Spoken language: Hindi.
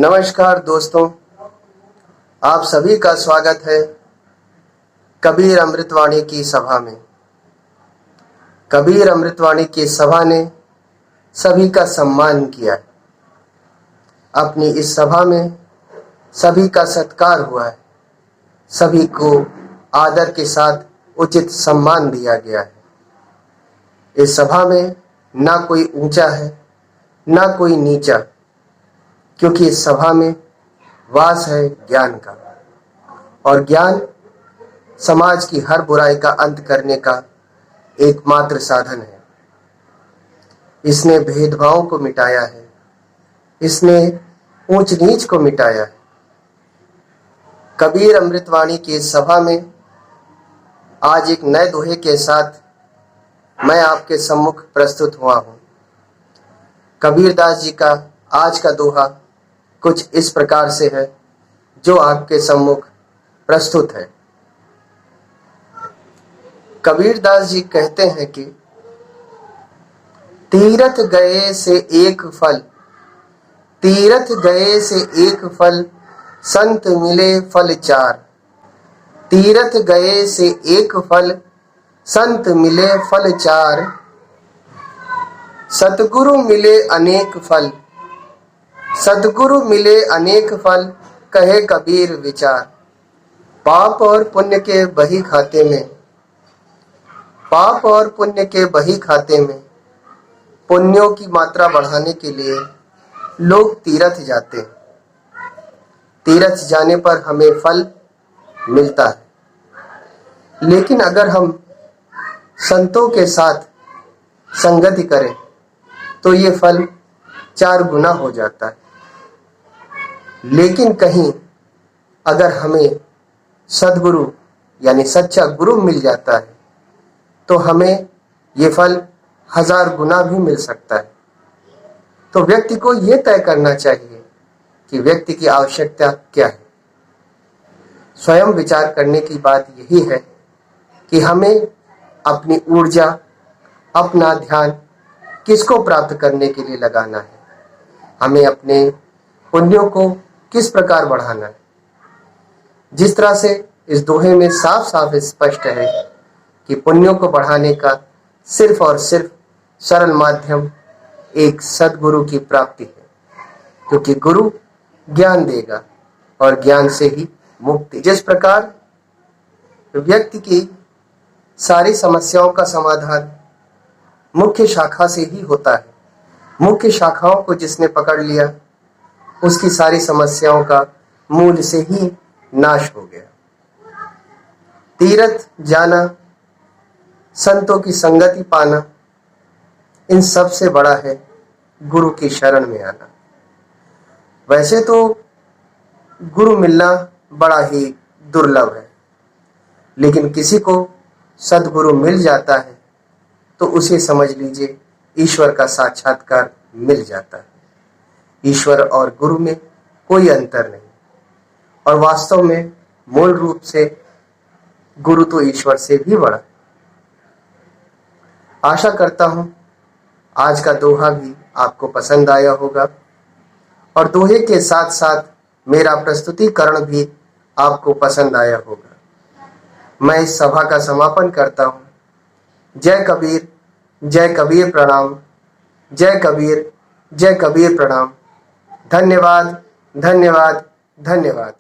नमस्कार दोस्तों, आप सभी का स्वागत है कबीर अमृतवाणी की सभा में। कबीर अमृतवाणी की सभा ने सभी का सम्मान किया है। अपनी इस सभा में सभी का सत्कार हुआ है, सभी को आदर के साथ उचित सम्मान दिया गया है। इस सभा में ना कोई ऊंचा है ना कोई नीचा, क्योंकि इस सभा में वास है ज्ञान का, और ज्ञान समाज की हर बुराई का अंत करने का एकमात्र साधन है। इसने भेदभाव को मिटाया है, इसने ऊंच नीच को मिटाया है। कबीर अमृतवाणी की इस सभा में आज एक नए दोहे के साथ मैं आपके सम्मुख प्रस्तुत हुआ हूँ। कबीरदास जी का आज का दोहा कुछ इस प्रकार से है, जो आपके सम्मुख प्रस्तुत है। कबीरदास जी कहते हैं कि तीरथ गए से एक फल, तीरथ गए से एक फल, संत मिले फल चार। तीरथ गए से एक फल, संत मिले फल चार। सतगुरु मिले अनेक फल, सतगुरु मिले अनेक फल, कहे कबीर विचार। पाप और पुण्य के बही खाते में, पाप और पुण्य के बही खाते में पुण्यों की मात्रा बढ़ाने के लिए लोग तीर्थ जाते हैं। तीर्थ जाने पर हमें फल मिलता है, लेकिन अगर हम संतों के साथ संगति करें तो ये फल 4 गुना हो जाता है। लेकिन कहीं अगर हमें सद्गुरु यानी सच्चा गुरु मिल जाता है तो हमें ये फल 1000 गुना भी मिल सकता है। तो व्यक्ति को ये तय करना चाहिए कि व्यक्ति की आवश्यकता क्या है। स्वयं विचार करने की बात यही है कि हमें अपनी ऊर्जा, अपना ध्यान किसको प्राप्त करने के लिए लगाना है, हमें अपने पुण्यों को किस प्रकार बढ़ाना है। जिस तरह से इस दोहे में साफ साफ स्पष्ट है कि पुण्यों को बढ़ाने का सिर्फ और सिर्फ सरल माध्यम एक सद्गुरु की प्राप्ति है, क्योंकि गुरु ज्ञान देगा और ज्ञान से ही मुक्ति। जिस प्रकार व्यक्ति की सारी समस्याओं का समाधान मुख्य शाखा से ही होता है, मुख्य शाखाओं को जिसने पकड़ लिया उसकी सारी समस्याओं का मूल से ही नाश हो गया। तीर्थ जाना, संतों की संगति पाना, इन सब से बड़ा है गुरु की शरण में आना। वैसे तो गुरु मिलना बड़ा ही दुर्लभ है, लेकिन किसी को सद्गुरु मिल जाता है तो उसे समझ लीजिए ईश्वर का साक्षात्कार मिल जाता है। ईश्वर और गुरु में कोई अंतर नहीं, और वास्तव में मूल रूप से गुरु तो ईश्वर से भी बड़ा। आशा करता हूं आज का दोहा भी आपको पसंद आया होगा, और दोहे के साथ साथ मेरा प्रस्तुतिकरण भी आपको पसंद आया होगा। मैं इस सभा का समापन करता हूं। जय कबीर, जय कबीर प्रणाम, जय कबीर, जय कबीर प्रणाम। धन्यवाद, धन्यवाद, धन्यवाद।